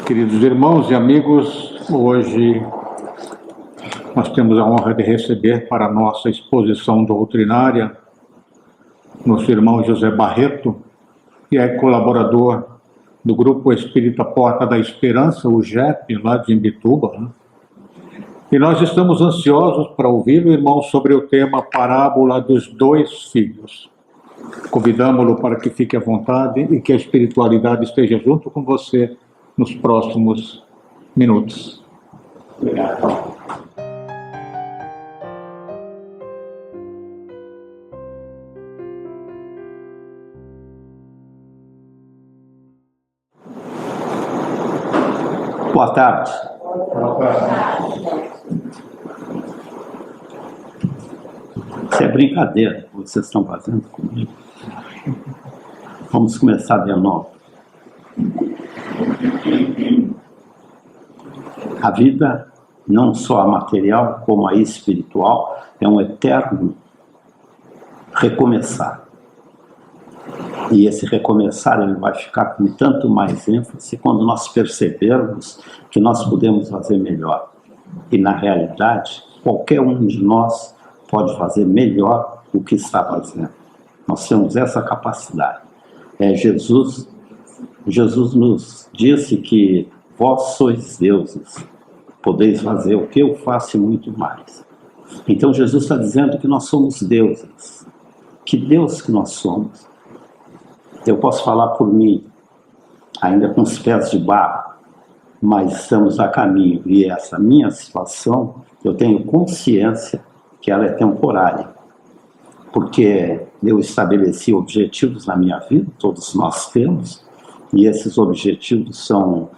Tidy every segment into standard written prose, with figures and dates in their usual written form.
Queridos irmãos e amigos, hoje nós temos a honra de receber para a nossa exposição doutrinária nosso irmão José Barreto, que é colaborador do Grupo Espírita Porta da Esperança, o GEP, lá de Imbituba. E nós estamos ansiosos para ouvir o irmão sobre o tema Parábola dos Dois Filhos. Convidamos-lo para que fique à vontade e que a espiritualidade esteja junto com você nos próximos minutos. Obrigado. Boa tarde. Boa tarde. Isso é brincadeira que vocês estão fazendo comigo. Vamos começar de novo. A vida, não só a material, como a espiritual, é um eterno recomeçar. E esse recomeçar ele vai ficar com tanto mais ênfase quando nós percebermos que nós podemos fazer melhor. E na realidade, qualquer um de nós pode fazer melhor o que está fazendo. Nós temos essa capacidade. Jesus nos disse que vós sois deuses, podeis fazer o que eu faço e muito mais. Então Jesus está dizendo que nós somos deuses. Que Deus que nós somos. Eu posso falar por mim, ainda com os pés de barro, mas estamos a caminho. E essa minha situação, eu tenho consciência que ela é temporária. Porque eu estabeleci objetivos na minha vida, todos nós temos, e esses objetivos são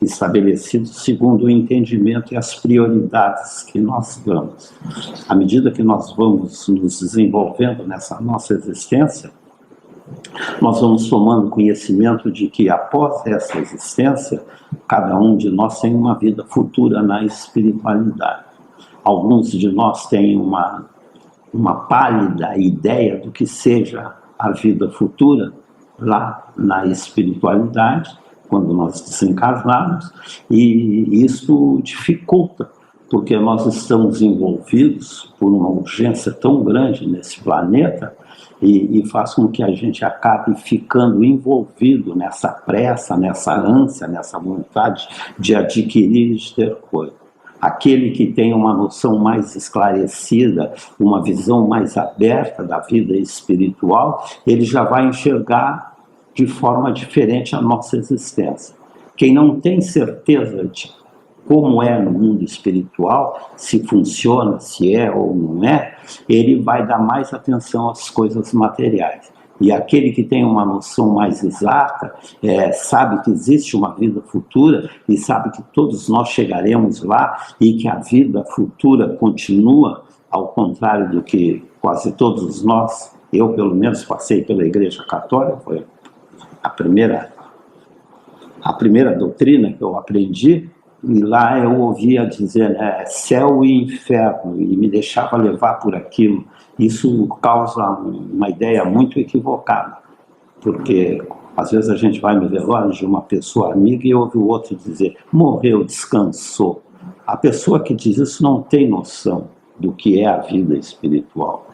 estabelecidos segundo o entendimento e as prioridades que nós damos. À medida que nós vamos nos desenvolvendo nessa nossa existência, nós vamos tomando conhecimento de que após essa existência, cada um de nós tem uma vida futura na espiritualidade. Alguns de nós têm uma pálida ideia do que seja a vida futura lá na espiritualidade, quando nós desencarnarmos, e isso dificulta, porque nós estamos envolvidos por uma urgência tão grande nesse planeta e faz com que a gente acabe ficando envolvido nessa pressa, nessa ânsia, nessa vontade de adquirir e de ter coisa. Aquele que tem uma noção mais esclarecida, uma visão mais aberta da vida espiritual, ele já vai enxergar de forma diferente a nossa existência. Quem não tem certeza de como é no mundo espiritual, se funciona, se é ou não é, ele vai dar mais atenção às coisas materiais. E aquele que tem uma noção mais exata, sabe que existe uma vida futura e sabe que todos nós chegaremos lá e que a vida futura continua, ao contrário do que quase todos nós, eu pelo menos passei pela Igreja Católica, foi a primeira doutrina que eu aprendi, e lá eu ouvia dizer céu e inferno, e me deixava levar por aquilo. Isso causa uma ideia muito equivocada, porque às vezes a gente vai no velório de uma pessoa amiga e ouve o outro dizer, morreu, descansou. A pessoa que diz isso não tem noção do que é a vida espiritual,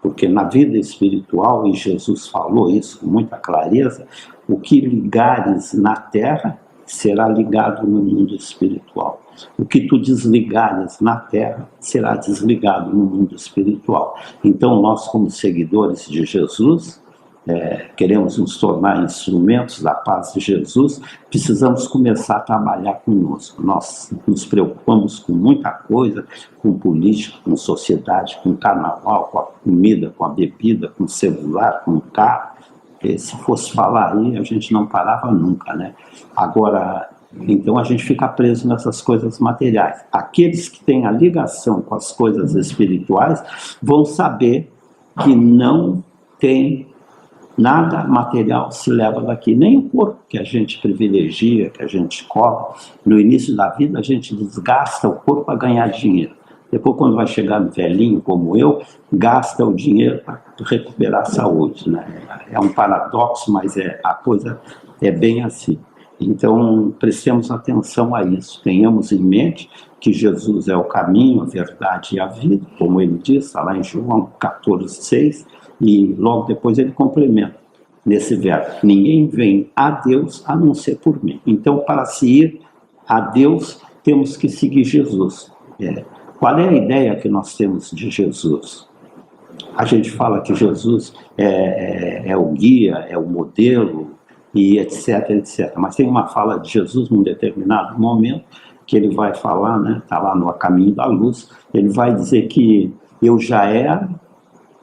porque na vida espiritual, e Jesus falou isso com muita clareza, o que ligares na terra será ligado no mundo espiritual. O que tu desligares na terra será desligado no mundo espiritual. Então nós, como seguidores de Jesus, queremos nos tornar instrumentos da paz de Jesus, precisamos começar a trabalhar conosco. Nós nos preocupamos com muita coisa, com política, com sociedade, com carnaval, com a comida, com a bebida, com o celular, com o carro. Se fosse falar aí, a gente não parava nunca, né? Agora, então a gente fica preso nessas coisas materiais. Aqueles que têm a ligação com as coisas espirituais vão saber que não tem nada material se leva daqui, nem o corpo que a gente privilegia, que a gente corre. No início da vida a gente desgasta o corpo para ganhar dinheiro. Depois, quando vai chegar no velhinho como eu, gasta o dinheiro para recuperar a saúde, né? É um paradoxo, mas a coisa é bem assim. Então, prestemos atenção a isso, tenhamos em mente que Jesus é o caminho, a verdade e a vida, como ele diz, está lá em João 14,6, e logo depois ele complementa nesse verbo: ninguém vem a Deus a não ser por mim. Então, para se ir a Deus, temos que seguir Jesus. Qual é a ideia que nós temos de Jesus? A gente fala que Jesus é o guia, é o modelo, e etc, etc. Mas tem uma fala de Jesus num determinado momento, que ele vai falar, né, está lá no A Caminho da Luz, ele vai dizer que eu já era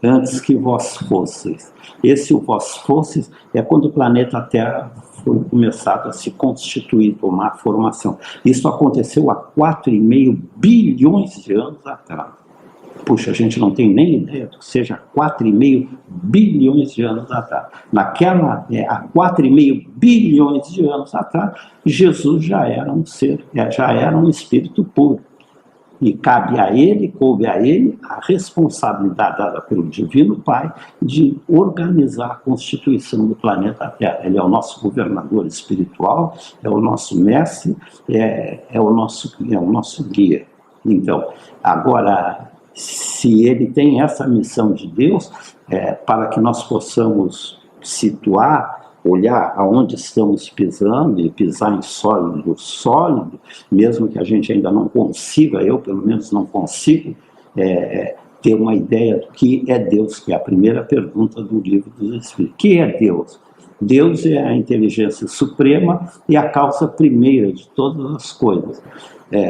antes que vós fosseis. Esse o vós fosseis é quando o planeta Terra foi começado a se constituir, tomar formação. Isso aconteceu há 4,5 bilhões de anos atrás. Puxa, a gente não tem nem ideia do que seja 4,5 bilhões de anos atrás. Há 4,5 bilhões de anos atrás, Jesus já era um ser, já era um espírito puro. E coube a ele a responsabilidade dada pelo Divino Pai de organizar a constituição do planeta Terra. Ele é o nosso governador espiritual, é o nosso mestre, é o nosso guia. Então, agora, se ele tem essa missão de Deus, para que nós possamos situar, olhar aonde estamos pisando e pisar em sólido, mesmo que a gente ainda não consiga, eu pelo menos não consigo, ter uma ideia do que é Deus, que é a primeira pergunta do Livro dos Espíritos. O que é Deus? Deus é a inteligência suprema e a causa primeira de todas as coisas.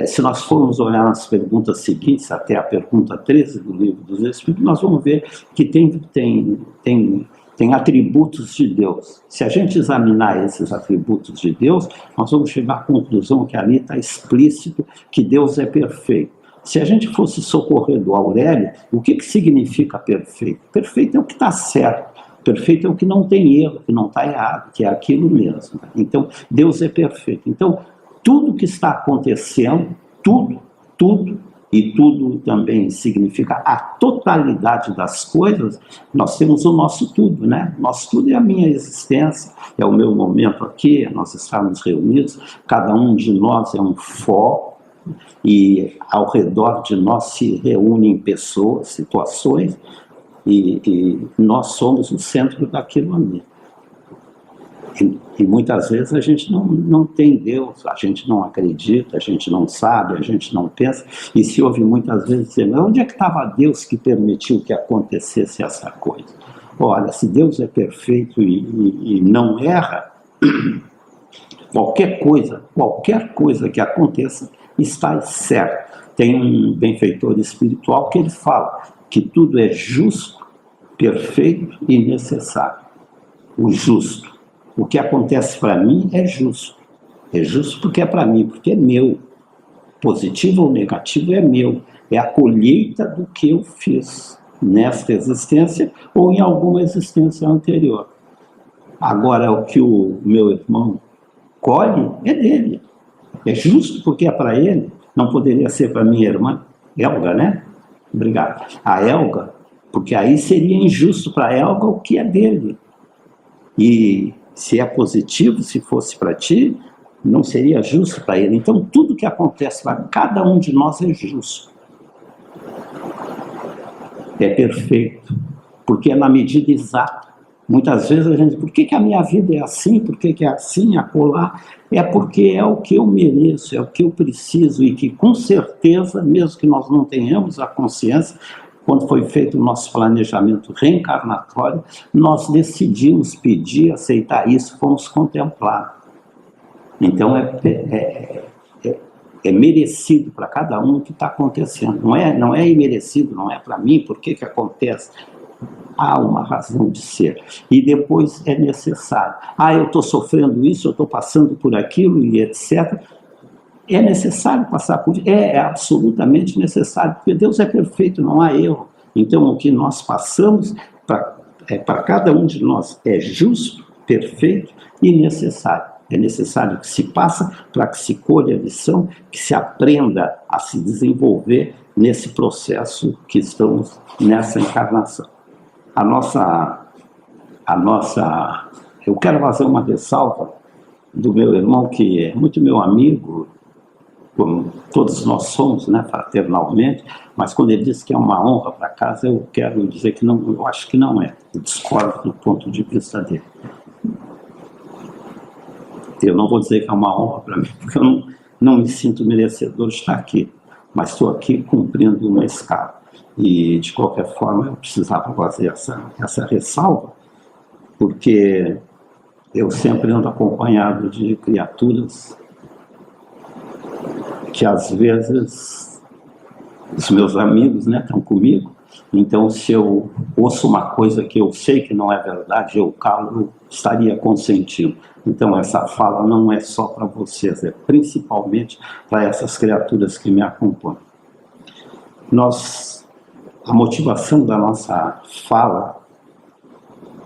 Se nós formos olhar nas perguntas seguintes, até a pergunta 13 do Livro dos Espíritos, nós vamos ver que tem atributos de Deus. Se a gente examinar esses atributos de Deus, nós vamos chegar à conclusão que ali está explícito que Deus é perfeito. Se a gente fosse socorrer do Aurélio, o que significa perfeito? Perfeito é o que está certo. Perfeito é o que não tem erro, que não está errado, que é aquilo mesmo. Então, Deus é perfeito. Então, tudo que está acontecendo, tudo, e tudo também significa a totalidade das coisas, nós temos o nosso tudo, né? Nosso tudo é a minha existência, é o meu momento aqui, nós estamos reunidos, cada um de nós é um foco, e ao redor de nós se reúnem pessoas, situações, e nós somos o centro daquilo ali. E muitas vezes a gente não tem Deus, a gente não acredita, a gente não sabe, a gente não pensa, e se ouve muitas vezes dizer: mas onde é que estava Deus que permitiu que acontecesse essa coisa? Olha, se Deus é perfeito e não erra, qualquer coisa que aconteça está certo. Tem um benfeitor espiritual que ele fala que tudo é justo, perfeito e necessário. O justo. O que acontece para mim é justo. É justo porque é para mim, porque é meu. Positivo ou negativo é meu. É a colheita do que eu fiz nesta existência ou em alguma existência anterior. Agora, o que o meu irmão colhe é dele. É justo porque é para ele. Não poderia ser para minha irmã Elga, né? Obrigado. A Elga, porque aí seria injusto para a Elga o que é dele. E se é positivo, se fosse para ti, não seria justo para ele. Então, tudo que acontece para cada um de nós é justo. É perfeito, porque é na medida exata. Muitas vezes a gente diz: por que a minha vida é assim? Por que é assim, acolá? É porque é o que eu mereço, é o que eu preciso, e que com certeza, mesmo que nós não tenhamos a consciência, quando foi feito o nosso planejamento reencarnatório, nós decidimos pedir, aceitar isso, fomos contemplados. Então é merecido para cada um o que está acontecendo. Não é imerecido, não é para mim, por que acontece? Há uma razão de ser. E depois é necessário. Eu estou sofrendo isso, eu estou passando por aquilo e etc. É necessário passar por isso, é absolutamente necessário, porque Deus é perfeito, não há erro. Então, o que nós passamos para cada um de nós é justo, perfeito e necessário. É necessário que se passe para que se colhe a lição, que se aprenda a se desenvolver nesse processo que estamos nessa encarnação. Eu quero fazer uma ressalva do meu irmão, que é muito meu amigo, como todos nós somos, né, fraternalmente, mas quando ele diz que é uma honra para casa, eu quero dizer que não, eu acho que não é. Eu discordo do ponto de vista dele. Eu não vou dizer que é uma honra para mim, porque eu não me sinto merecedor de estar aqui, mas estou aqui cumprindo uma escala. E, de qualquer forma, eu precisava fazer essa ressalva, porque eu sempre ando acompanhado de criaturas que, às vezes, os meus amigos, né, estão comigo. Então, se eu ouço uma coisa que eu sei que não é verdade, eu calo, eu estaria consentindo. Então, essa fala não é só para vocês, é principalmente para essas criaturas que me acompanham. A motivação da nossa fala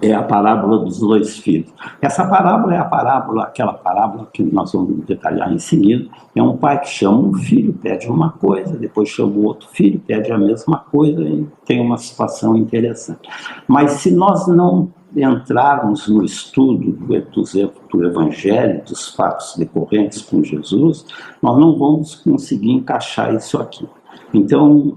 é a parábola dos 2 filhos. Essa parábola é aquela parábola que nós vamos detalhar em seguida. É um pai que chama um filho, pede uma coisa, depois chama o outro filho, pede a mesma coisa, e tem uma situação interessante. Mas se nós não entrarmos no estudo do Evangelho, dos fatos decorrentes com Jesus, nós não vamos conseguir encaixar isso aqui. Então,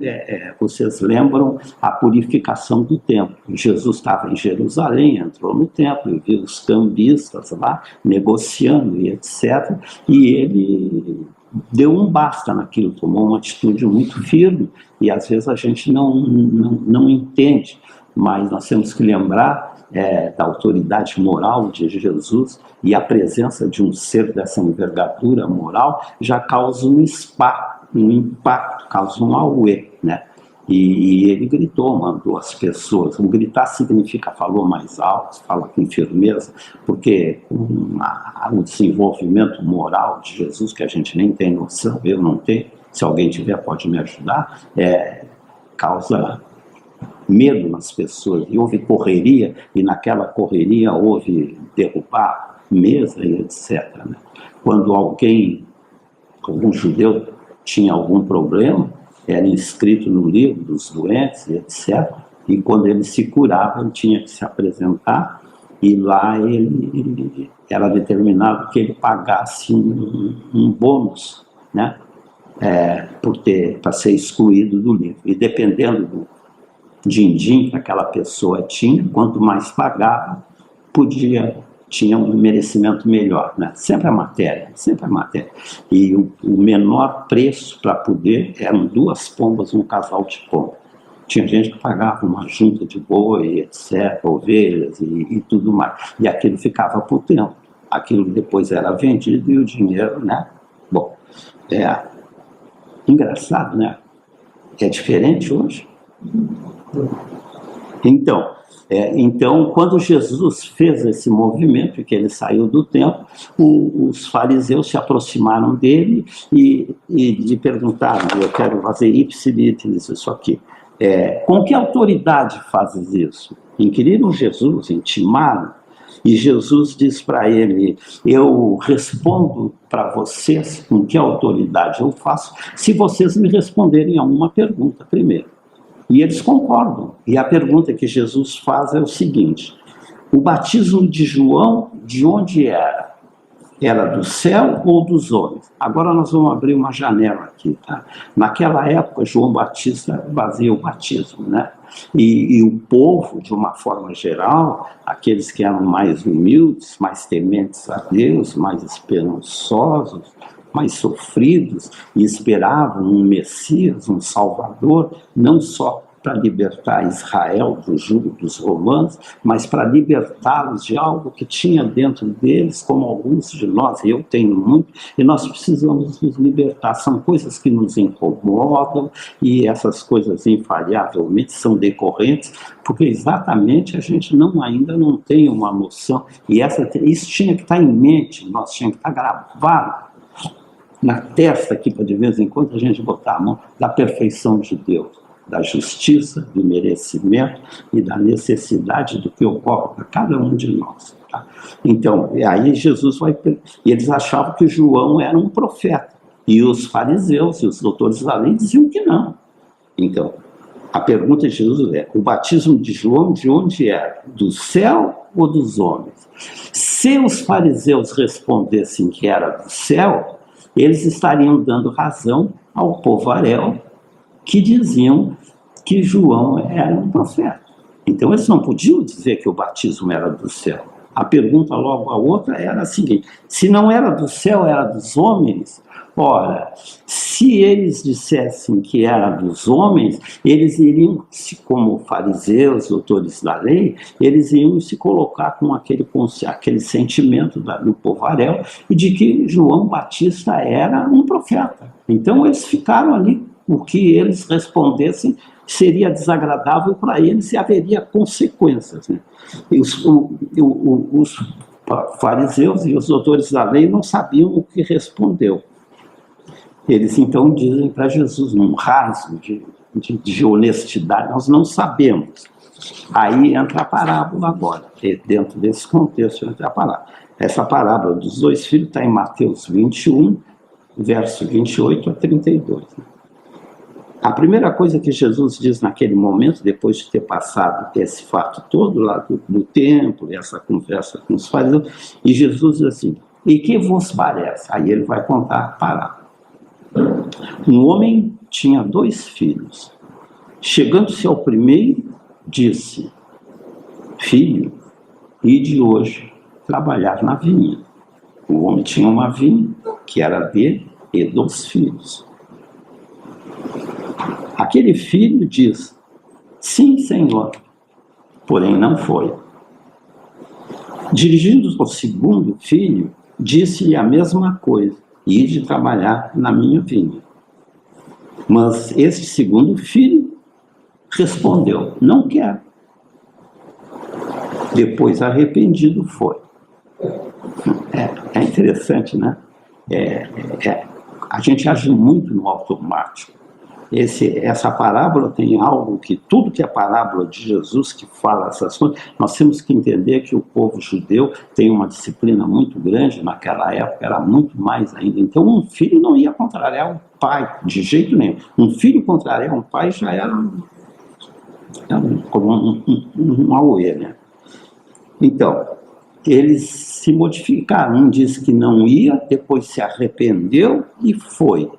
vocês lembram a purificação do templo. Jesus estava em Jerusalém, entrou no templo e viu os cambistas lá negociando e etc. E ele deu um basta naquilo, tomou uma atitude muito firme. E às vezes a gente não entende, mas nós temos que lembrar da autoridade moral de Jesus, e a presença de um ser dessa envergadura moral já causa um impacto, causa um auê, né? E ele gritou, mandou as pessoas. O gritar significa falou mais alto, fala com firmeza, porque o desenvolvimento moral de Jesus, que a gente nem tem noção, eu não tenho, se alguém tiver pode me ajudar, causa medo nas pessoas, e houve correria, e naquela correria houve derrubar mesa e etc. Né? Quando algum judeu tinha algum problema, era inscrito no livro dos doentes e etc. E quando ele se curava, ele tinha que se apresentar, e lá ele era determinado que ele pagasse um bônus, né? Para ser excluído do livro. E dependendo do din-din que aquela pessoa tinha, quanto mais pagava, tinha um merecimento melhor, né? Sempre a matéria. E o menor preço para poder eram 2 pombas, um casal de pomba. Tinha gente que pagava uma junta de boi, etc., ovelhas e tudo mais. E aquilo ficava por tempo. Aquilo depois era vendido e o dinheiro, né? Bom, engraçado, né? É diferente hoje. Então, quando Jesus fez esse movimento, que ele saiu do templo, os fariseus se aproximaram dele e lhe perguntaram: eu quero fazer ipsilíteres, isso aqui. Com que autoridade fazes isso? Inquiriram Jesus, intimaram, e Jesus diz para ele: eu respondo para vocês com que autoridade eu faço, se vocês me responderem a uma pergunta primeiro. E eles concordam. E a pergunta que Jesus faz é o seguinte: o batismo de João, de onde era? Era do céu ou dos homens? Agora nós vamos abrir uma janela aqui, tá? Naquela época, João Batista fazia o batismo, né? E o povo, de uma forma geral, aqueles que eram mais humildes, mais tementes a Deus, mais esperançosos, mais sofridos, e esperavam um Messias, um Salvador, não só para libertar Israel do jugo dos romanos, mas para libertá-los de algo que tinha dentro deles, como alguns de nós, e eu tenho muito, e nós precisamos nos libertar. São coisas que nos incomodam, e essas coisas invariavelmente são decorrentes, porque exatamente a gente ainda não tem uma noção, e isso tinha que estar em mente, nós tinha que estar gravado na testa aqui, para de vez em quando a gente botar a mão, da perfeição de Deus, da justiça, do merecimento e da necessidade do que ocorre para cada um de nós. Tá? Então, aí Jesus vai... E eles achavam que João era um profeta, e os fariseus e os doutores da lei diziam que não. Então, a pergunta de Jesus é: o batismo de João de onde era? Do céu ou dos homens? Se os fariseus respondessem que era do céu, eles estariam dando razão ao povaréu que diziam que João era um profeta. Então eles não podiam dizer que o batismo era do céu. A pergunta logo a outra era a seguinte: se não era do céu, era dos homens? Ora, se eles dissessem que era dos homens, eles iriam, como fariseus, doutores da lei, eles iam se colocar com aquele sentimento do povaréu e de que João Batista era um profeta. Então eles ficaram ali, o que eles respondessem seria desagradável para eles e haveria consequências, né? E os fariseus e os doutores da lei não sabiam o que respondeu. Eles então dizem para Jesus, num rasgo de honestidade: nós não sabemos. Aí entra a parábola agora, dentro desse contexto entra a parábola. Essa parábola dos dois filhos está em Mateus 21, verso 28 a 32. A primeira coisa que Jesus diz naquele momento, depois de ter passado esse fato todo lá do templo, essa conversa com os fariseus, e Jesus diz assim: e que vos parece? Aí ele vai contar a parábola. Um homem tinha 2 filhos. Chegando-se ao primeiro, disse: filho, ide hoje trabalhar na vinha. O homem tinha uma vinha que era dele e 2 filhos. Aquele filho diz: sim, senhor, porém não foi. Dirigindo-se ao segundo filho, disse-lhe a mesma coisa: ide trabalhar na minha vinha. Mas este segundo filho respondeu: não quero. Depois, arrependido, foi. É interessante, né? A gente age muito no automático. Essa parábola tem algo que, tudo que é parábola de Jesus que fala essas coisas, nós temos que entender que o povo judeu tem uma disciplina muito grande, naquela época era muito mais ainda. Então um filho não ia contrariar o pai, de jeito nenhum. Um filho contrariar um pai já era como um auê, né? Então, eles se modificaram. Um disse que não ia, depois se arrependeu e foi.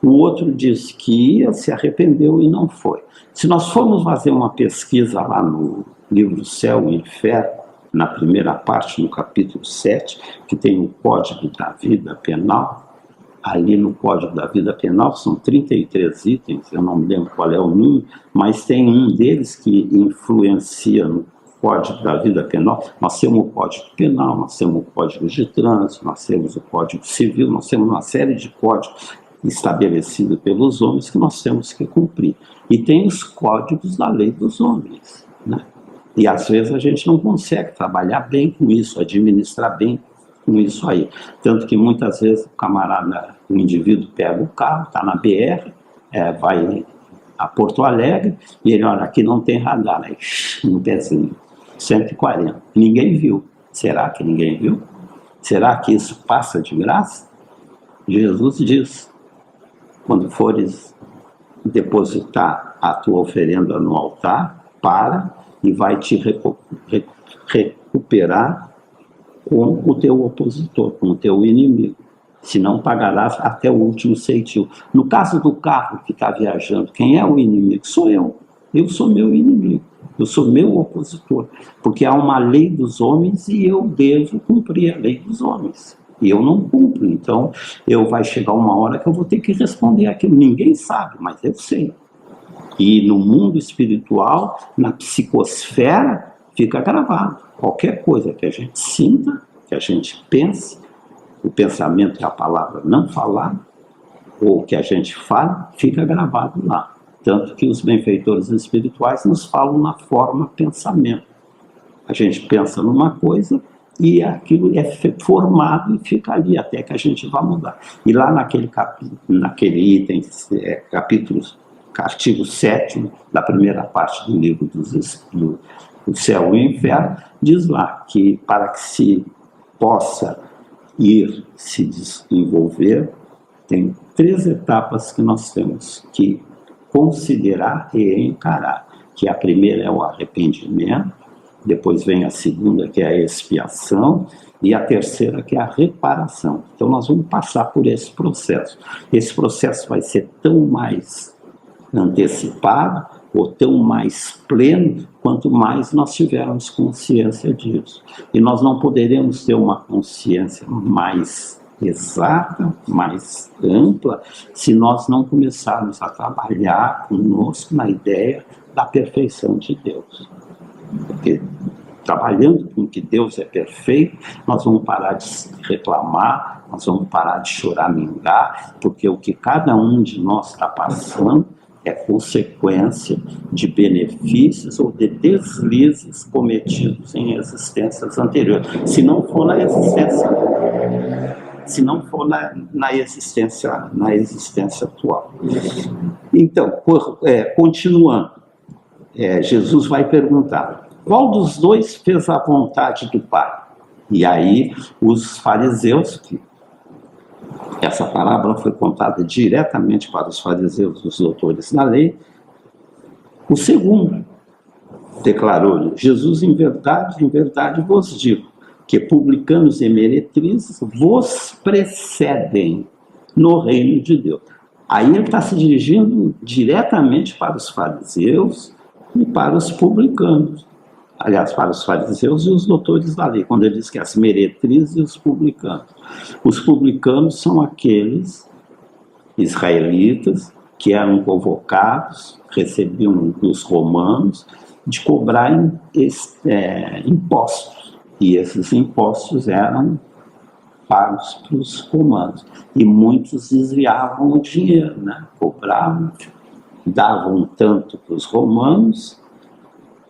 O outro disse que ia, se arrependeu e não foi. Se nós formos fazer uma pesquisa lá no livro Céu e Inferno, na primeira parte, no capítulo 7, que tem o Código da Vida Penal, ali no Código da Vida Penal são 33 itens, eu não me lembro qual é o número, mas tem um deles que influencia no Código da Vida Penal. Nós temos o Código Penal, nós temos o Código de Trânsito, nós temos o Código Civil, nós temos uma série de códigos estabelecido pelos homens que nós temos que cumprir. E tem os códigos da lei dos homens, né? E às vezes a gente não consegue trabalhar bem com isso, administrar bem com isso aí. Tanto que muitas vezes o camarada, o indivíduo pega o carro, está na BR, vai a Porto Alegre, e ele olha, aqui não tem radar, aí, no pezinho, 140. Ninguém viu. Será que ninguém viu? Será que isso passa de graça? Jesus diz: quando fores depositar a tua oferenda no altar, para e vai te recuperar com o teu opositor, com o teu inimigo. Senão pagarás até o último centavo. No caso do carro que está viajando, quem é o inimigo? Sou eu. Eu sou meu inimigo. Eu sou meu opositor. Porque há uma lei dos homens e eu devo cumprir a lei dos homens. E eu não cumpro, então vai chegar uma hora que eu vou ter que responder aquilo. Ninguém sabe, mas eu sei. E no mundo espiritual, na psicosfera, fica gravado. Qualquer coisa que a gente sinta, que a gente pense, o pensamento é a palavra não falada, ou que a gente fala, fica gravado lá. Tanto que os benfeitores espirituais nos falam na forma pensamento. A gente pensa numa coisa, e aquilo é formado e fica ali até que a gente vá mudar. E lá naquele item, artigo 7º, da primeira parte do livro do Céu e Inferno, diz lá que para que se possa ir se desenvolver, tem 3 etapas que nós temos que considerar e encarar. Que a primeira é o arrependimento, depois vem a segunda, que é a expiação, e a terceira, que é a reparação. Então nós vamos passar por esse processo. Esse processo vai ser tão mais antecipado ou tão mais pleno quanto mais nós tivermos consciência disso. E nós não poderemos ter uma consciência mais exata, mais ampla, se nós não começarmos a trabalhar conosco na ideia da perfeição de Deus. Porque trabalhando com que Deus é perfeito, nós vamos parar de reclamar, nós vamos parar de choramingar, porque o que cada um de nós está passando é consequência de benefícios ou de deslizes cometidos em existências anteriores. Se não for na existência, na existência atual. Então, continuando, Jesus vai perguntar: qual dos dois fez a vontade do Pai? E aí os fariseus, que essa parábola foi contada diretamente para os fariseus, os doutores da lei, o segundo declarou-lhe: Jesus, em verdade vos digo, que publicanos e meretrizes vos precedem no reino de Deus. Aí ele está se dirigindo diretamente para os fariseus e para os publicanos. Aliás, para os fariseus e os doutores da lei, quando ele diz que as meretrizes e os publicanos. Os publicanos são aqueles israelitas que eram convocados, recebiam dos romanos, de cobrar impostos. E esses impostos eram pagos para os romanos. E muitos desviavam o dinheiro, né? Cobravam, davam tanto para os romanos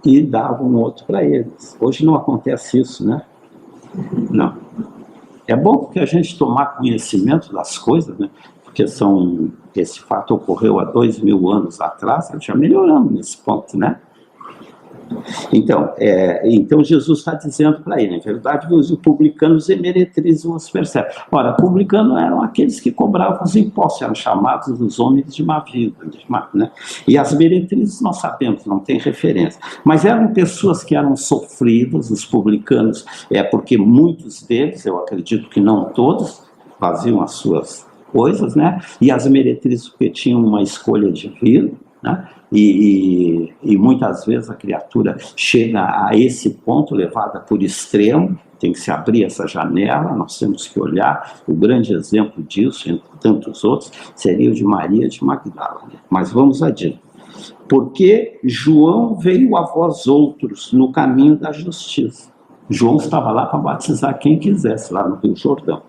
e davam outro para eles. Hoje não acontece isso, né? Não. É bom porque a gente tomar conhecimento das coisas, né? Porque esse fato ocorreu há 2000 anos atrás, já melhoramos nesse ponto, né? Então Jesus está dizendo para ele: em verdade, os publicanos e meretrizes vos percebem. Ora, publicanos eram aqueles que cobravam os impostos, eram chamados os homens de má vida, né? E as meretrizes nós sabemos, não tem referência, mas eram pessoas que eram sofridas. Os publicanos, porque muitos deles, eu acredito que não todos, faziam as suas coisas, né? E as meretrizes porque tinham uma escolha de vida, né? E muitas vezes a criatura chega a esse ponto, levada por extremo, tem que se abrir essa janela, nós temos que olhar. O grande exemplo disso, entre tantos outros, seria o de Maria de Magdala. Mas vamos adiante. Porque João veio a vós outros no caminho da justiça. João estava lá para batizar quem quisesse, lá no Rio Jordão.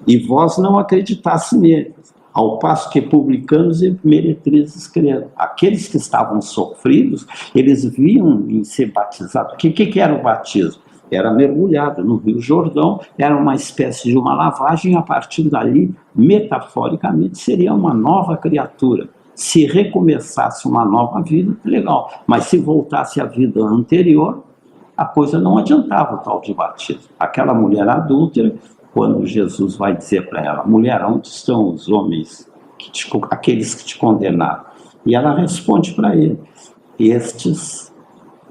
E vós não acreditasse nele. Ao passo que publicanos e meretrizes creram. Aqueles que estavam sofridos, eles viam em ser batizados. O que era o batismo? Era mergulhado no Rio Jordão, era uma espécie de uma lavagem, a partir dali, metaforicamente, seria uma nova criatura. Se recomeçasse uma nova vida, legal. Mas se voltasse à vida anterior, a coisa não adiantava o tal de batismo. Aquela mulher adúltera, quando Jesus vai dizer para ela: mulher, onde estão os homens, aqueles que te condenaram? E ela responde para ele: estes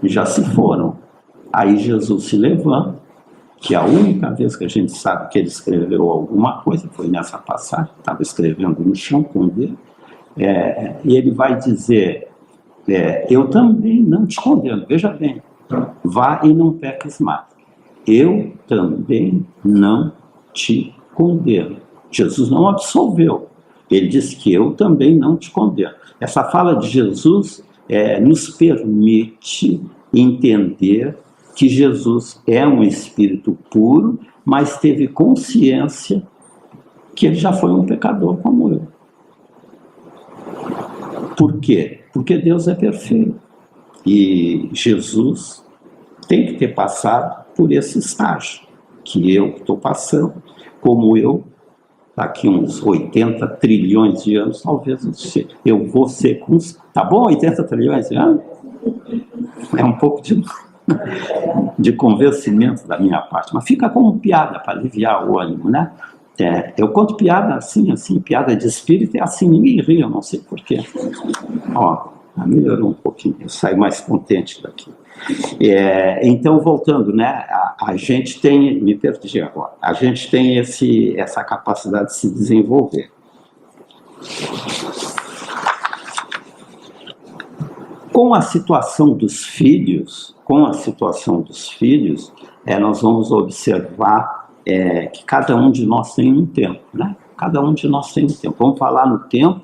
já se foram. Aí Jesus se levanta, que a única vez que a gente sabe que ele escreveu alguma coisa foi nessa passagem, estava escrevendo no chão com o dedo, e ele vai dizer: eu também não te condeno, veja bem, vá e não peques mais. Eu também não te condeno. Jesus não absolveu. Ele disse que eu também não te condeno. Essa fala de Jesus nos permite entender que Jesus é um espírito puro, mas teve consciência que ele já foi um pecador como eu. Por quê? Porque Deus é perfeito. E Jesus tem que ter passado por esse estágio que eu estou passando, como eu, daqui uns 80 trilhões de anos, talvez eu vou ser com... Tá bom, 80 trilhões de anos? É um pouco de convencimento da minha parte, mas fica como piada para aliviar o ânimo, né? Eu conto piada assim, piada de espírito é assim, ninguém ri, eu não sei porquê. Ó, Melhorou um pouquinho, eu saio mais contente daqui. Então, voltando, né, a gente tem, me perdi agora, a gente tem essa capacidade de se desenvolver. Com a situação dos filhos, nós vamos observar que cada um de nós tem um tempo, né? Cada um de nós tem um tempo. Vamos falar no tempo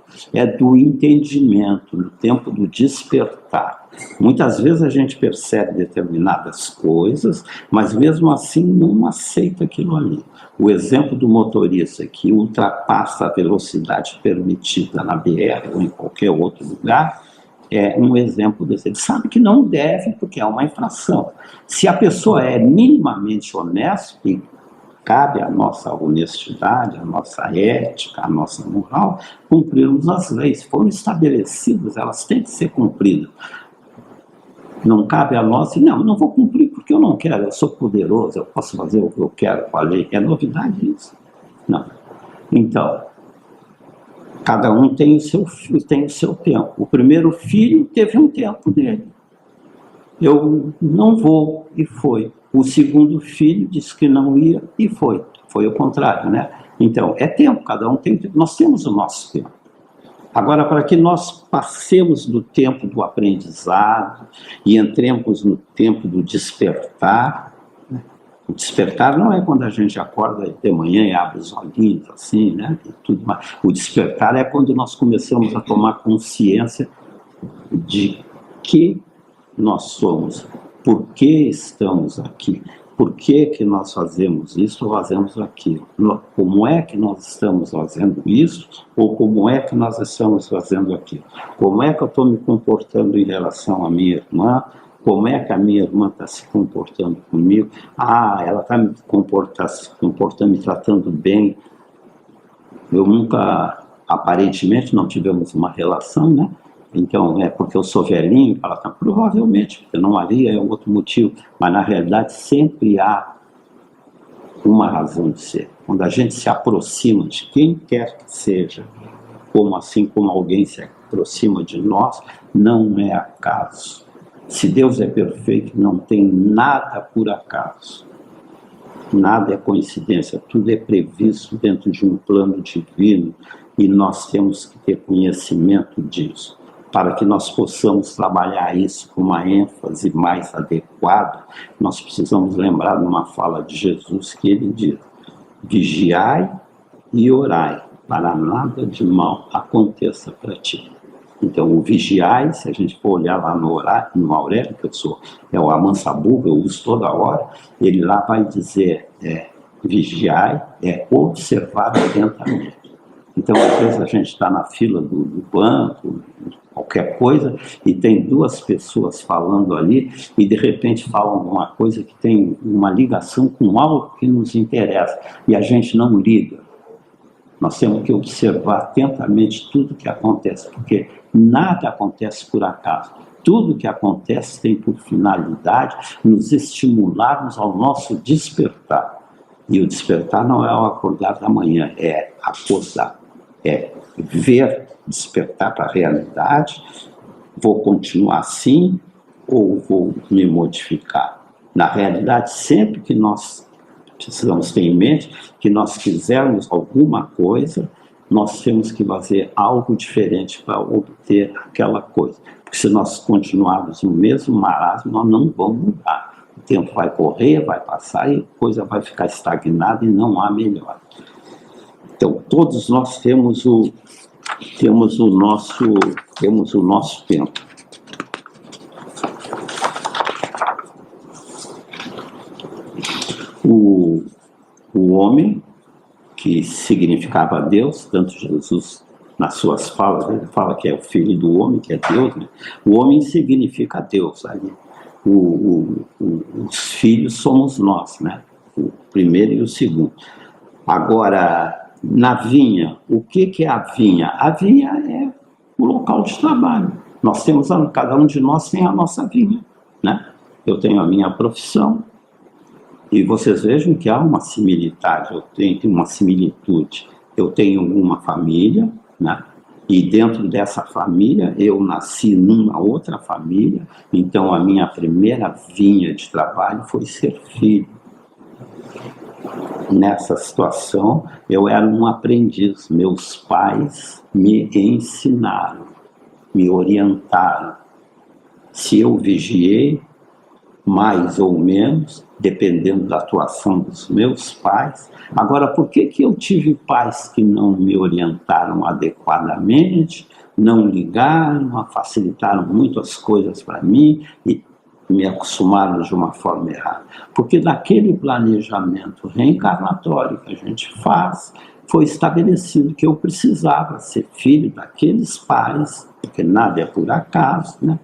do entendimento, no tempo do despertar. Muitas vezes a gente percebe determinadas coisas, mas mesmo assim não aceita aquilo ali. O exemplo do motorista que ultrapassa a velocidade permitida na BR ou em qualquer outro lugar é um exemplo desse. Ele sabe que não deve porque é uma infração. Se a pessoa é minimamente honesta, e cabe à nossa honestidade, à nossa ética, à nossa moral, cumprirmos as leis. Foram estabelecidas, elas têm que ser cumpridas. Não cabe a nós, não vou cumprir porque eu não quero, eu sou poderoso, eu posso fazer o que eu quero com a lei. É novidade isso? Não. Então, cada um tem o seu tempo. O primeiro filho teve um tempo dele. Eu não vou, e foi. O segundo filho disse que não ia, e foi. Foi o contrário, né? Então, é tempo, cada um tem tempo. Nós temos o nosso tempo. Agora, para que nós passemos do tempo do aprendizado e entremos no tempo do despertar, né? O despertar não é quando a gente acorda de manhã e abre os olhinhos, assim, né? E tudo mais. O despertar é quando nós começamos a tomar consciência de que nós somos, por que estamos aqui, por que nós fazemos isso ou fazemos aquilo, como é que nós estamos fazendo isso ou como é que nós estamos fazendo aquilo, como é que eu estou me comportando em relação à minha irmã, como é que a minha irmã está se comportando comigo, ela está me comportando, me tratando bem, eu nunca, aparentemente não tivemos uma relação, né? Então, é porque eu sou velhinho, provavelmente, porque não havia, é outro motivo, mas na realidade sempre há uma razão de ser. Quando a gente se aproxima de quem quer que seja, assim como alguém se aproxima de nós, não é acaso. Se Deus é perfeito, não tem nada por acaso. Nada é coincidência, tudo é previsto dentro de um plano divino e nós temos que ter conhecimento disso. Para que nós possamos trabalhar isso com uma ênfase mais adequada, nós precisamos lembrar de uma fala de Jesus que ele diz: vigiai e orai, para nada de mal aconteça para ti. Então, o vigiai, se a gente for olhar lá no Aurélio, que é o Amansabuga, eu uso toda hora, ele lá vai dizer, vigiai é observar atentamente. Então, às vezes a gente está na fila do banco, qualquer coisa, e tem duas pessoas falando ali, e de repente falam alguma coisa que tem uma ligação com algo que nos interessa, e a gente não liga. Nós temos que observar atentamente tudo que acontece, porque nada acontece por acaso. Tudo que acontece tem por finalidade nos estimularmos ao nosso despertar. E o despertar não é o acordar da manhã, é acordar. É ver, despertar para a realidade, vou continuar assim ou vou me modificar. Na realidade, sempre que nós precisamos ter em mente que nós quisermos alguma coisa, nós temos que fazer algo diferente para obter aquela coisa. Porque se nós continuarmos no mesmo marasmo, nós não vamos mudar. O tempo vai correr, vai passar e a coisa vai ficar estagnada e não há melhor. Então, todos nós temos o nosso tempo. O homem, que significava Deus, tanto Jesus, nas suas falas, ele fala que é o filho do homem, que é Deus, né? O homem significa Deus ali. Os filhos somos nós, né? O primeiro e o segundo. Agora, na vinha, o que é a vinha? A vinha é o local de trabalho. Nós temos, cada um de nós tem a nossa vinha, né? Eu tenho a minha profissão, e vocês vejam que há uma similitude, eu tenho uma similitude. Eu tenho uma família, né? E dentro dessa família, eu nasci numa outra família, então a minha primeira vinha de trabalho foi ser filho. Nessa situação, eu era um aprendiz. Meus pais me ensinaram, me orientaram. Se eu vigiei, mais ou menos, dependendo da atuação dos meus pais. Agora, por que eu tive pais que não me orientaram adequadamente, não ligaram, facilitaram muito as coisas para mim e me acostumaram de uma forma errada? Porque daquele planejamento reencarnatório que a gente faz, foi estabelecido que eu precisava ser filho daqueles pais, porque nada é por acaso, né?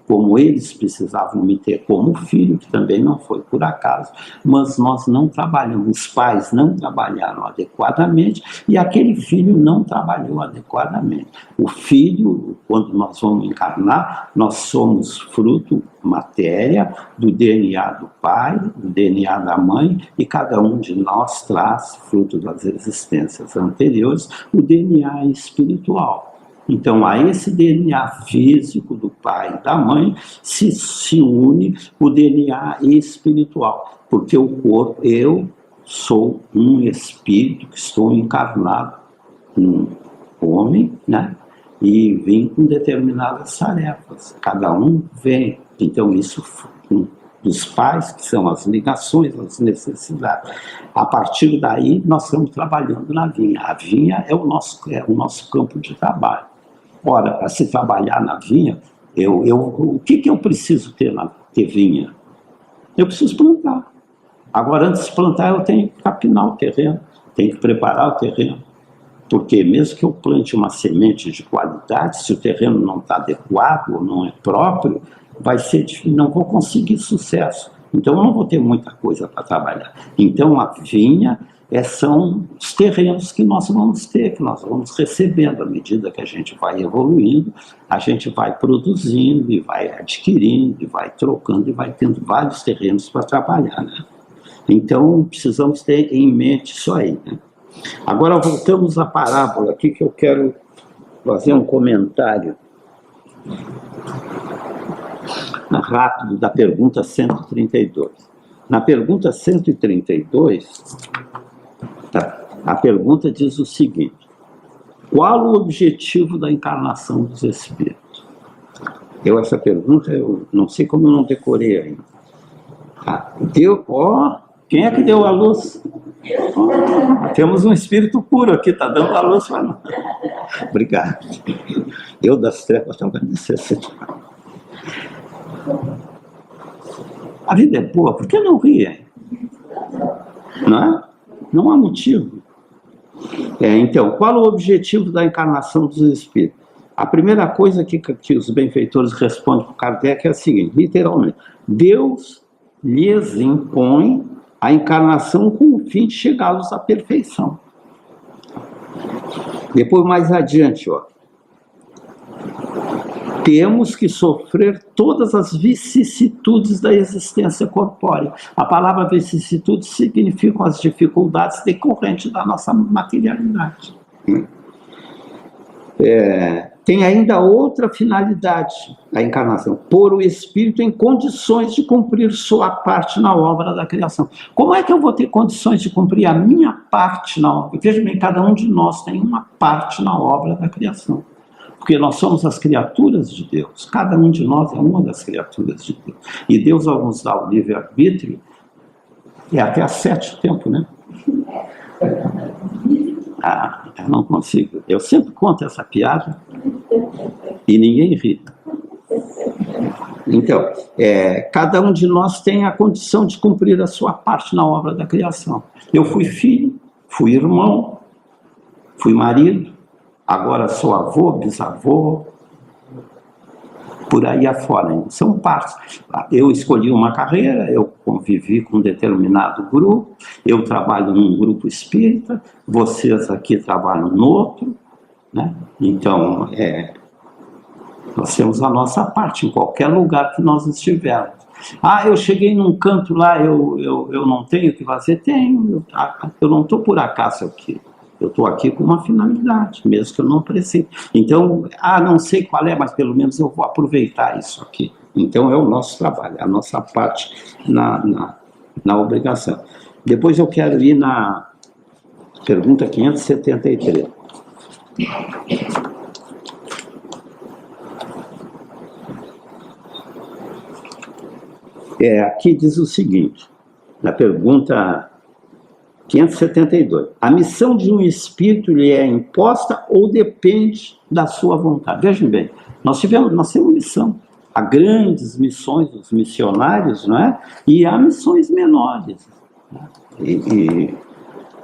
Como eles precisavam me ter como filho, que também não foi por acaso, mas nós não trabalhamos, os pais não trabalharam adequadamente e aquele filho não trabalhou adequadamente. O filho, quando nós vamos encarnar, nós somos fruto, matéria, do DNA do pai, do DNA da mãe, e cada um de nós traz, fruto das existências anteriores, o DNA espiritual. Então, a esse DNA físico do pai e da mãe se une o DNA espiritual, porque o corpo, eu sou um espírito que estou encarnado num homem, né? E vim com determinadas tarefas, cada um vem. Então, isso dos pais, que são as ligações, as necessidades. A partir daí, nós estamos trabalhando na vinha. A vinha é o nosso campo de trabalho. Ora, para se trabalhar na vinha, o que eu preciso ter na vinha? Eu preciso plantar. Agora, antes de plantar, eu tenho que capinar o terreno, tenho que preparar o terreno. Porque mesmo que eu plante uma semente de qualidade, se o terreno não está adequado ou não é próprio, vai ser difícil, não vou conseguir sucesso. Então, eu não vou ter muita coisa para trabalhar. Então, a vinha são os terrenos que nós vamos ter, que nós vamos recebendo. À medida que a gente vai evoluindo, a gente vai produzindo e vai adquirindo, e vai trocando, e vai tendo vários terrenos para trabalhar, né? Então, precisamos ter em mente isso aí, né? Agora, voltamos à parábola aqui, que eu quero fazer um comentário rápido da pergunta 132. Na pergunta 132, a pergunta diz o seguinte: qual o objetivo da encarnação dos espíritos? Essa pergunta, eu não sei como eu não decorei ainda. Quem é que deu a luz? Temos um espírito puro aqui, está dando a luz para nós. Obrigado. Eu das trevas estava necessitado. A vida é boa, por que não riem? Não é? Não há motivo. Então, qual o objetivo da encarnação dos espíritos? A primeira coisa que os benfeitores respondem para Kardec é a seguinte, literalmente: Deus lhes impõe a encarnação com o fim de chegá-los à perfeição. Depois, mais adiante, temos que sofrer todas as vicissitudes da existência corpórea. A palavra vicissitude significa as dificuldades decorrentes da nossa materialidade. Tem ainda outra finalidade, a encarnação: pôr o espírito em condições de cumprir sua parte na obra da criação. Como é que eu vou ter condições de cumprir a minha parte na obra? Veja bem, cada um de nós tem uma parte na obra da criação. Porque nós somos as criaturas de Deus. Cada um de nós é uma das criaturas de Deus. E Deus, ao nos dar o livre-arbítrio, até às 7 tempo, né? Eu não consigo. Eu sempre conto essa piada e ninguém ri. Então, cada um de nós tem a condição de cumprir a sua parte na obra da criação. Eu fui filho, fui irmão, fui marido, agora sou avô, bisavô, por aí afora. São partes. Eu escolhi uma carreira, eu convivi com um determinado grupo, eu trabalho num grupo espírita, vocês aqui trabalham no outro, né? Então, nós temos a nossa parte em qualquer lugar que nós estivermos. Eu cheguei num canto lá, eu não tenho o que fazer? Tenho, eu não estou por acaso aqui. Eu estou aqui com uma finalidade, mesmo que eu não precise. Então, não sei qual é, mas pelo menos eu vou aproveitar isso aqui. Então, é o nosso trabalho, a nossa parte na obrigação. Depois eu quero ir na pergunta 573. Aqui diz o seguinte, na pergunta 572. A missão de um espírito lhe é imposta ou depende da sua vontade? Vejam bem, nós temos missão. Há grandes missões dos missionários, não é? E há missões menores. Né?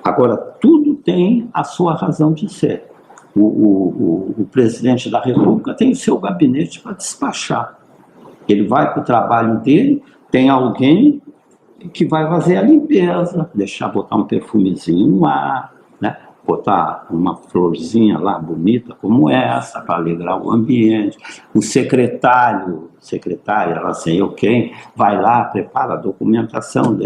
Agora, tudo tem a sua razão de ser. O presidente da República tem o seu gabinete para despachar. Ele vai para o trabalho dele, tem alguém que vai fazer a limpeza, botar um perfumezinho no ar, né? Botar uma florzinha lá bonita como essa, para alegrar o ambiente. O secretária, ela sei eu quem, vai lá, prepara a documentação,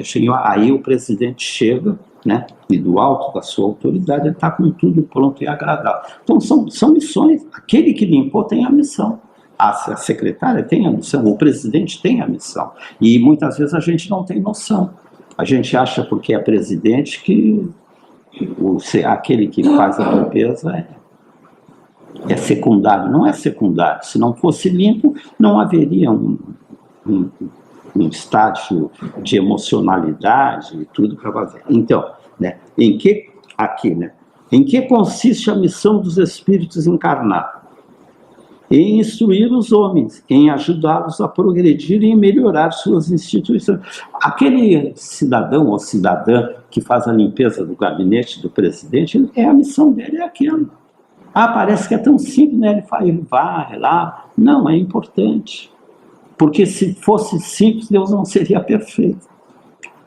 aí o presidente chega, né? E do alto da sua autoridade, ele está com tudo pronto e agradável. Então, são missões. Aquele que limpou tem a missão. A secretária tem a missão, o presidente tem a missão. E muitas vezes a gente não tem noção. A gente acha porque é presidente que aquele que faz a limpeza é secundário. Não é secundário. Se não fosse limpo, não haveria um estágio de emocionalidade e tudo para fazer. Então, né, em que consiste a missão dos espíritos encarnados? Em instruir os homens, em ajudá-los a progredir e melhorar suas instituições. Aquele cidadão ou cidadã que faz a limpeza do gabinete do presidente, a missão dele é aquela. Parece que é tão simples, né? Ele vai lá. Não, é importante. Porque se fosse simples, Deus não seria perfeito.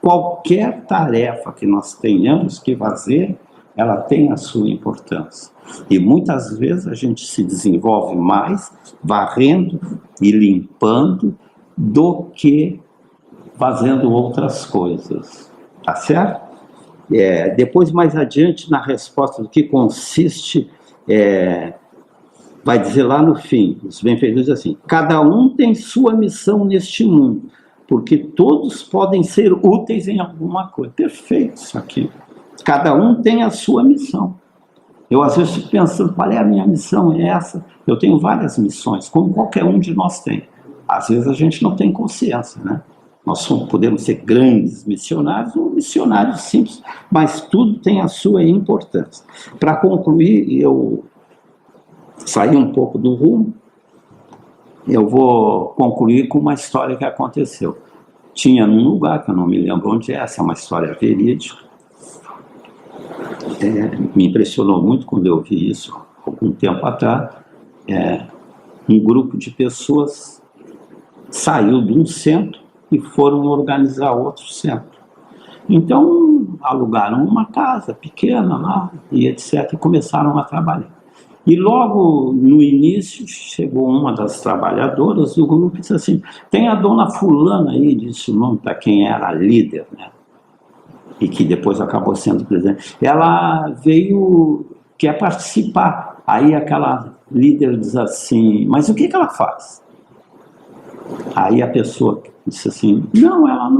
Qualquer tarefa que nós tenhamos que fazer, ela tem a sua importância. E muitas vezes a gente se desenvolve mais varrendo e limpando do que fazendo outras coisas. Tá certo? Depois, mais adiante, na resposta do que consiste, vai dizer lá no fim, os benfeitores assim, cada um tem sua missão neste mundo, porque todos podem ser úteis em alguma coisa. Perfeito isso aqui. Cada um tem a sua missão. Eu, às vezes, fico pensando, qual é a minha missão? É essa? Eu tenho várias missões, como qualquer um de nós tem. Às vezes, a gente não tem consciência, né? Nós podemos ser grandes missionários ou missionários simples, mas tudo tem a sua importância. Para concluir, eu saí um pouco do rumo, eu vou concluir com uma história que aconteceu. Tinha num lugar, que eu não me lembro onde é, essa é uma história verídica, me impressionou muito quando eu vi isso, algum tempo atrás, um grupo de pessoas saiu de um centro e foram organizar outro centro. Então, alugaram uma casa pequena lá, e etc., e começaram a trabalhar. E logo no início, chegou uma das trabalhadoras do grupo e disse assim, tem a dona fulana aí, disse o nome para quem era líder, né? E que depois acabou sendo presidente, ela quer participar. Aí aquela líder diz assim, mas o que ela faz? Aí a pessoa disse assim, não, ela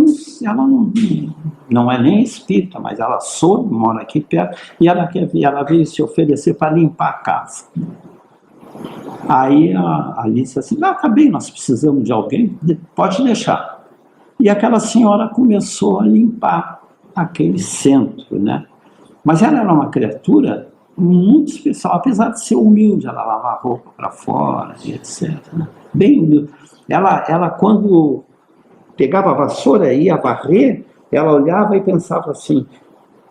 não é nem espírita, mas ela soube, mora aqui perto, e ela veio se oferecer para limpar a casa. Aí a Alice disse assim, tá bem, nós precisamos de alguém, pode deixar. E aquela senhora começou a limpar aquele centro, né? Mas ela era uma criatura muito especial, apesar de ser humilde, ela lavava roupa para fora, e etc., né? Bem humilde. Ela, quando pegava a vassoura e ia varrer, ela olhava e pensava assim,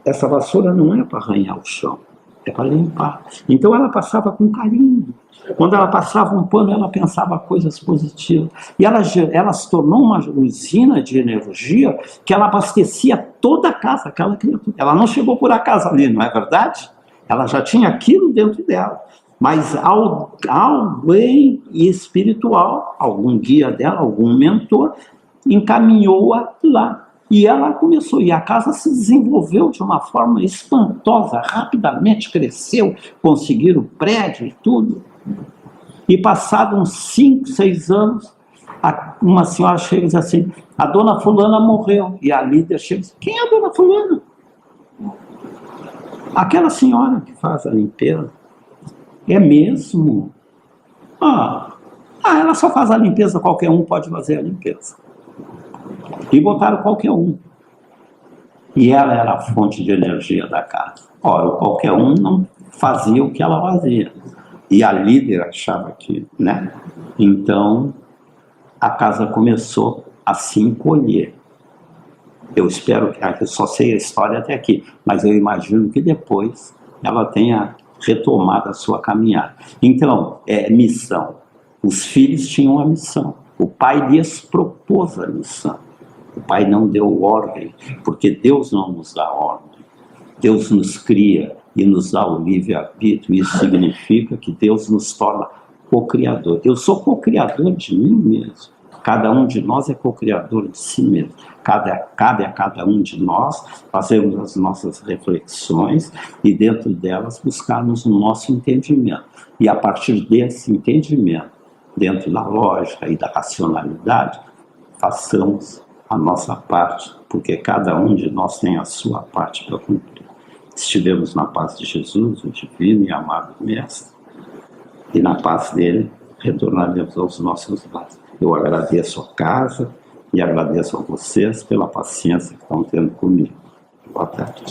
essa vassoura não é para arranhar o chão, é para limpar. Então ela passava com carinho. Quando ela passava um pano, ela pensava coisas positivas. E ela se tornou uma usina de energia que ela abastecia toda a casa, aquela criatura. Ela não chegou por acaso ali, não é verdade? Ela já tinha aquilo dentro dela. Mas alguém espiritual, algum guia dela, algum mentor, encaminhou-a lá. E ela começou, e a casa se desenvolveu de uma forma espantosa, rapidamente cresceu, conseguiram prédio e tudo. E passados uns 5, 6 anos, uma senhora chega e diz assim, a dona fulana morreu. E a líder chega e diz, quem é a dona fulana? Aquela senhora que faz a limpeza. É mesmo? Ela só faz a limpeza, qualquer um pode fazer a limpeza. E botaram qualquer um. E ela era a fonte de energia da casa. Ora, qualquer um não fazia o que ela fazia. E a líder achava que, né? Então, a casa começou a se encolher. Eu espero que, eu só sei a história até aqui, mas eu imagino que depois ela tenha retomado a sua caminhada. Então, missão. Os filhos tinham a missão. O pai lhes propôs a missão. O pai não deu ordem, porque Deus não nos dá ordem. Deus nos cria e nos dá o livre-arbítrio. Isso significa que Deus nos torna co-criador. Eu sou co-criador de mim mesmo. Cada um de nós é co-criador de si mesmo. Cabe a cada um de nós fazermos as nossas reflexões e dentro delas buscarmos o nosso entendimento. E a partir desse entendimento, dentro da lógica e da racionalidade, façamos a nossa parte, porque cada um de nós tem a sua parte para cumprir. Estivemos na paz de Jesus, o divino e amado Mestre, e na paz dele retornaremos aos nossos lares. Eu agradeço a casa e agradeço a vocês pela paciência que estão tendo comigo. Boa tarde.